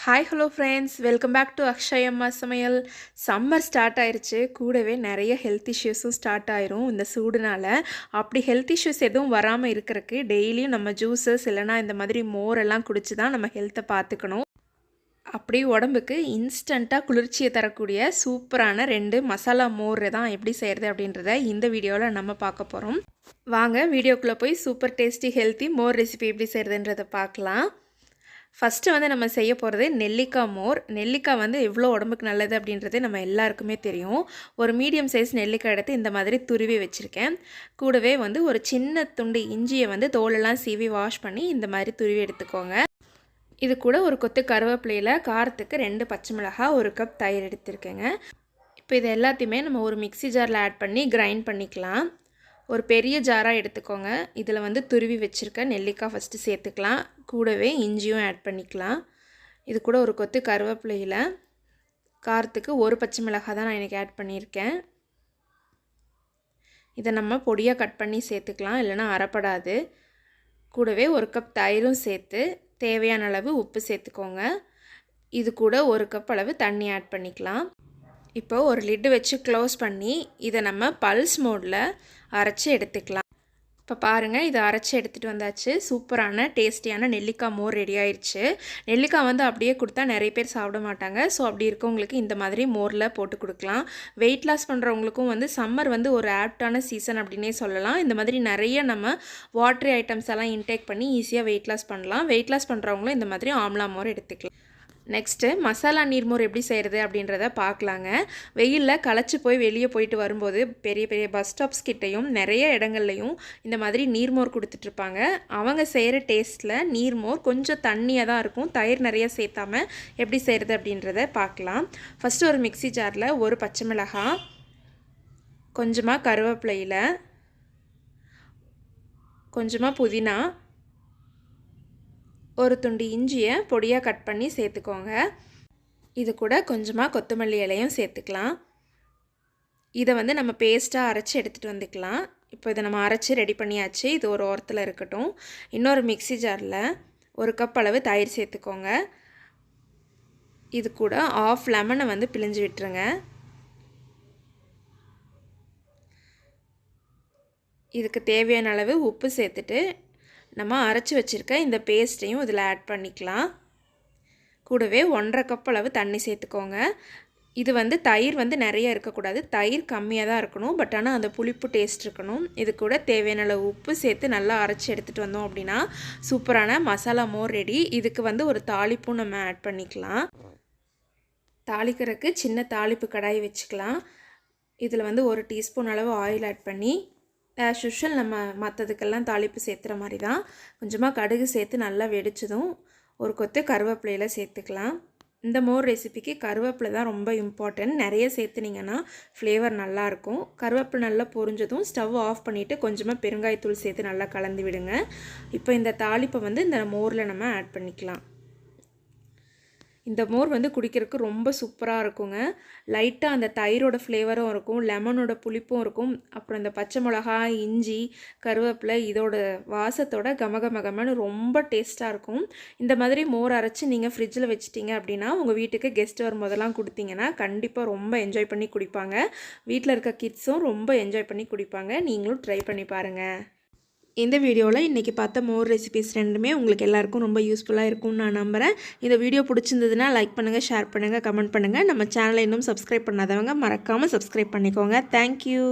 Hi hello friends, welcome back to Akshay அம்மா சமையல். Summer start ஆயிருச்சு. கூடவே நிறைய ஹெல்த் இஷ்யூஸும் ஸ்டார்ட் ஆயிரும் இந்த சூடுனால. அப்படி ஹெல்த் இஷ்யூஸ் எதுவும் வராமல் இருக்கிறதுக்கு டெய்லியும் நம்ம ஜூஸஸ் இல்லைனா இந்த மாதிரி மோரெல்லாம் குடிச்சு தான் நம்ம ஹெல்த்தை பார்த்துக்கணும். அப்படி உடம்புக்கு இன்ஸ்டண்ட்டாக குளிர்ச்சியை தரக்கூடிய சூப்பரான 2 மசாலா மோர் தான் எப்படி செய்கிறது அப்படின்றத இந்த வீடியோவில் நம்ம பார்க்க போகிறோம். வாங்க வீடியோக்குள்ளே போய் சூப்பர் டேஸ்டி ஹெல்த்தி மோர் ரெசிபி எப்படி செய்கிறதுன்றதை பார்க்கலாம். ஃபஸ்ட்டு வந்து நம்ம செய்ய போகிறது நெல்லிக்காய் மோர். நெல்லிக்காய் வந்து எவ்வளோ உடம்புக்கு நல்லது அப்படின்றது நம்ம எல்லாருக்குமே தெரியும். ஒரு மீடியம் சைஸ் நெல்லிக்காய் எடுத்து இந்த மாதிரி துருவி வச்சுருக்கேன். கூடவே வந்து ஒரு சின்ன துண்டு இஞ்சியை வந்து தோலெல்லாம் சீவி வாஷ் பண்ணி இந்த மாதிரி துருவி எடுத்துக்கோங்க. இது கூட ஒரு கொத்து கருவேப்பிலையில் காரத்துக்கு 2 பச்சை மிளகாய், 1 கப் தயிர் எடுத்துருக்கேங்க. இப்போ இது எல்லாத்தையுமே நம்ம ஒரு மிக்ஸி ஜாரில் ஆட் பண்ணி கிரைண்ட் பண்ணிக்கலாம். ஒரு பெரிய ஜாராக எடுத்துக்கோங்க. இதில் வந்து துருவி வச்சுருக்க நெல்லிக்காய் ஃபஸ்ட்டு சேர்த்துக்கலாம். கூடவே இஞ்சியும் ஆட் பண்ணிக்கலாம். இது கூட ஒரு கொத்து கருவேப்பிலையில் காரத்துக்கு 1 பச்சை மிளகாய் தான் நான் இன்றைக்கி ஆட் பண்ணியிருக்கேன். இதை நம்ம பொடியாக கட் பண்ணி சேர்த்துக்கலாம், இல்லைனா அரைப்படாது. கூடவே 1 கப் தயிரும் சேர்த்து தேவையான அளவு உப்பு சேர்த்துக்கோங்க. இது கூட 1 கப் அளவு தண்ணி ஆட் பண்ணிக்கலாம். இப்போ ஒரு லிட்டு வச்சு க்ளோஸ் பண்ணி இதை நம்ம பல்ஸ் மோடில் அரைச்சி எடுத்துக்கலாம். இப்போ பாருங்கள், இதை அரைச்சி எடுத்துகிட்டு வந்தாச்சு. சூப்பரான டேஸ்டியான நெல்லிக்காய் மோர் ரெடி ஆயிடுச்சு. நெல்லிக்காய் வந்து அப்படியே கொடுத்தா நிறைய பேர் சாப்பிட மாட்டாங்க. ஸோ அப்படி இருக்கவங்களுக்கு இந்த மாதிரி மோரில் போட்டு கொடுக்கலாம். வெயிட் லாஸ் பண்ணுறவங்களுக்கும் வந்து சம்மர் வந்து ஒரு ஆப்டான சீசன் அப்படின்னே சொல்லலாம். இந்த மாதிரி நிறைய நம்ம வாட்டரி ஐட்டம்ஸ் எல்லாம் இன்டேக் பண்ணி ஈஸியாக வெயிட் லாஸ் பண்ணலாம். வெயிட் லாஸ் பண்ணுறவங்களும் இந்த மாதிரி ஆம்லா மோர் எடுத்துக்கலாம். நெக்ஸ்ட்டு மசாலா நீர்மோர் எப்படி செய்கிறது அப்படின்றத பார்க்கலாங்க. வெயிலில் களைச்சி போய் வெளியே போயிட்டு வரும்போது பெரிய பெரிய பஸ் ஸ்டாப்ஸ் கிட்டேயும் நிறைய இடங்கள்லையும் இந்த மாதிரி நீர்மோர் கொடுத்துட்ருப்பாங்க. அவங்க செய்கிற டேஸ்ட்டில் நீர்மோர் கொஞ்சம் தண்ணியாக தான் இருக்கும். தயிர் நிறைய சேர்த்தாமல் எப்படி செய்கிறது அப்படின்றத பார்க்கலாம். ஃபஸ்ட்டு ஒரு மிக்ஸி ஜாரில் 1 பச்சை மிளகாய், கொஞ்சமாக கருவேப்பிலையில், கொஞ்சமாக புதினா, ஒரு துண்டு இஞ்சியை பொடியாக கட் பண்ணி சேர்த்துக்கோங்க. இது கூட கொஞ்சமாக கொத்தமல்லி இலையும் சேர்த்துக்கலாம். இதை வந்து நம்ம பேஸ்ட்டாக அரைச்சி எடுத்துகிட்டு வந்துக்கலாம். இப்போ இதை நம்ம அரைச்சி ரெடி பண்ணியாச்சு. இது ஒரு ஓரத்தில் இருக்கட்டும். இன்னொரு மிக்ஸி ஜாரில் 1 கப் அளவு தயிர் சேர்த்துக்கோங்க. இது கூட 1/2 லெமனை வந்து பிழிஞ்சு விட்டுருங்க. இதுக்கு தேவையான அளவு உப்பு சேர்த்துட்டு நம்ம அரைச்சி வச்சுருக்க இந்த பேஸ்ட்டையும் இதில் ஆட் பண்ணிக்கலாம். கூடவே 1/2 கப் அளவு தண்ணி சேர்த்துக்கோங்க. இது வந்து தயிர் வந்து நிறைய இருக்கக்கூடாது, தயிர் கம்மியாக தான் இருக்கணும். பட் ஆனால் அந்த புளிப்பு டேஸ்ட் இருக்கணும். இது கூட தேவையான அளவு உப்பு சேர்த்து நல்லா அரைச்சி எடுத்துகிட்டு வந்தோம் அப்படின்னா சூப்பரான மசாலா மோர் ரெடி. இதுக்கு வந்து ஒரு தாளிப்பும் நம்ம ஆட் பண்ணிக்கலாம். தாளிக்கிறதுக்கு சின்ன தாளிப்பு கடாய் வச்சுக்கலாம். இதில் வந்து 1 டீஸ்பூன் அளவு ஆயில் ஆட் பண்ணி ஆஸ் யூஷுவல் நம்ம மற்றதுக்கெல்லாம் தாளிப்பு சேர்த்துற மாதிரி தான் கொஞ்சமாக கடுகு சேர்த்து நல்லா வெடிச்சதும் ஒரு கொத்து கருவேப்பிலையில் சேர்த்துக்கலாம். இந்த மோர் ரெசிபிக்கு கருவேப்பிலை தான் ரொம்ப இம்பார்ட்டன்ட். நிறைய சேர்த்துனிங்கன்னா ஃப்ளேவர் நல்லாயிருக்கும். கருவேப்பிலை நல்லா பொரிஞ்சதும் ஸ்டவ் ஆஃப் பண்ணிவிட்டு கொஞ்சமாக பெருங்காயத்தூள் சேர்த்து நல்லா கலந்து விடுங்க. இப்போ இந்த தாளிப்பை வந்து இந்த மோரில் நம்ம ஆட் பண்ணிக்கலாம். இந்த மோர் வந்து குடிக்கிறதுக்கு ரொம்ப சூப்பராக இருக்குங்க. லைட்டாக அந்த தயிரோட ஃப்ளேவரும் இருக்கும், லெமனோட புளிப்பும் இருக்கும். அப்புறம் இந்த பச்சை மிளகாய், இஞ்சி, கருவேப்பிலை இதோட வாசத்தோட கமகமகமன்னு ரொம்ப டேஸ்ட்டாக இருக்கும். இந்த மாதிரி மோர் அரைச்சி நீங்கள் ஃப்ரிட்ஜில் வச்சிட்டிங்க அப்படின்னா உங்கள் வீட்டுக்கு கெஸ்ட் வரும்போதெல்லாம் கொடுத்தீங்கன்னா கண்டிப்பாக ரொம்ப என்ஜாய் பண்ணி குடிப்பாங்க. வீட்டில் இருக்க கிட்ஸும் ரொம்ப என்ஜாய் பண்ணி குடிப்பாங்க. நீங்களும் ட்ரை பண்ணி பாருங்கள். இந்த வீடியோவில் இன்றைக்கி பார்த்த மோர் ரெசிபிஸ் 2மே உங்களுக்கு எல்லாருக்கும் ரொம்ப யூஸ்ஃபுல்லாக இருக்கும்னு நான் நம்புகிறேன். இந்த வீடியோ பிடிச்சிருந்ததுன்னா லைக் பண்ணுங்கள், ஷேர் பண்ணுங்கள், கமெண்ட் பண்ணுங்கள். நம்ம சேனலை இன்னும் சப்ஸ்கிரைப் பண்ணாதவங்க மறக்காமல் சப்ஸ்கிரைப் பண்ணிக்கோங்க. தேங்க்யூ.